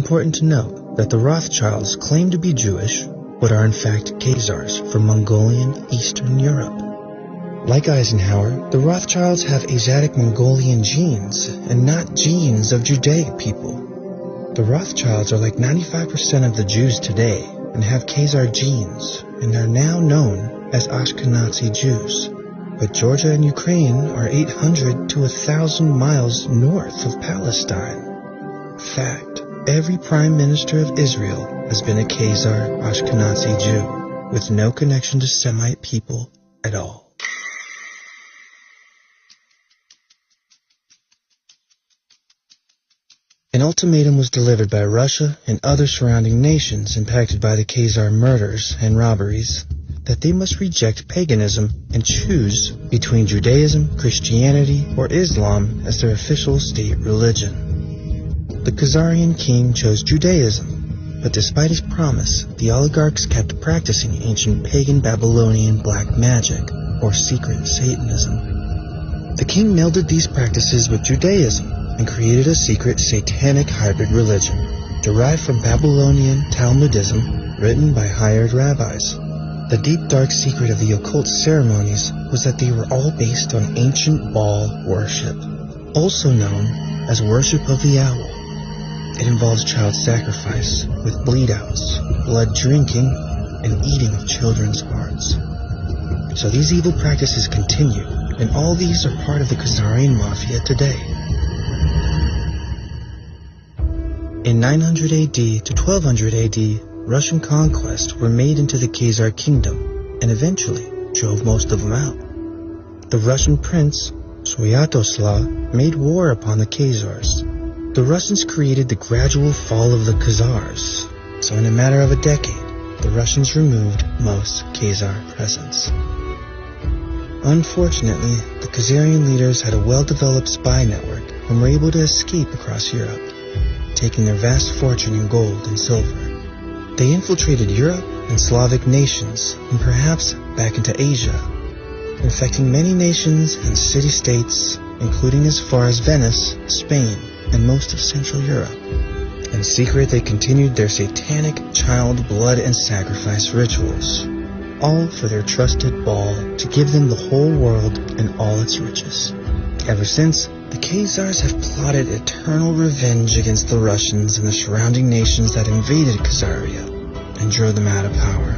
important to note that the Rothschilds claim to be Jewish, but are in fact Khazars from Mongolian Eastern Europe. Like Eisenhower, the Rothschilds have Asiatic Mongolian genes and not genes of Judaic people. The Rothschilds are like 95% of the Jews today and have Khazar genes and are now known as Ashkenazi Jews. But Georgia and Ukraine are 800 to 1,000 miles north of Palestine. Fact, every prime minister of Israel has been a Khazar Ashkenazi Jew, with no connection to Semite people at all. An ultimatum was delivered by Russia and other surrounding nations impacted by the Khazar murders and robberies that they must reject paganism and choose between Judaism, Christianity, or Islam as their official state religion. The Khazarian king chose Judaism, but despite his promise, the oligarchs kept practicing ancient pagan Babylonian black magic, or secret Satanism. The king melded these practices with Judaism and created a secret satanic hybrid religion, derived from Babylonian Talmudism, written by hired rabbis. The deep dark secret of the occult ceremonies was that they were all based on ancient Baal worship, also known as worship of the owl. It involves child sacrifice, with bleed-outs, blood drinking, and eating of children's hearts. So these evil practices continue, and all these are part of the Khazarian mafia today. In 900 AD to 1200 AD, Russian conquests were made into the Khazar kingdom and eventually drove most of them out. The Russian prince, Svyatoslav, made war upon the Khazars. The Russians created the gradual fall of the Khazars, so in a matter of a decade, the Russians removed most Khazar presence. Unfortunately, the Khazarian leaders had a well-developed spy network and were able to escape across Europe, taking their vast fortune in gold and silver. They infiltrated Europe and Slavic nations, and perhaps back into Asia, infecting many nations and city-states, including as far as Venice, Spain, and most of Central Europe. In secret, they continued their satanic child blood and sacrifice rituals, all for their trusted Baal to give them the whole world and all its riches. Ever since, the Khazars have plotted eternal revenge against the Russians and the surrounding nations that invaded Khazaria and drove them out of power.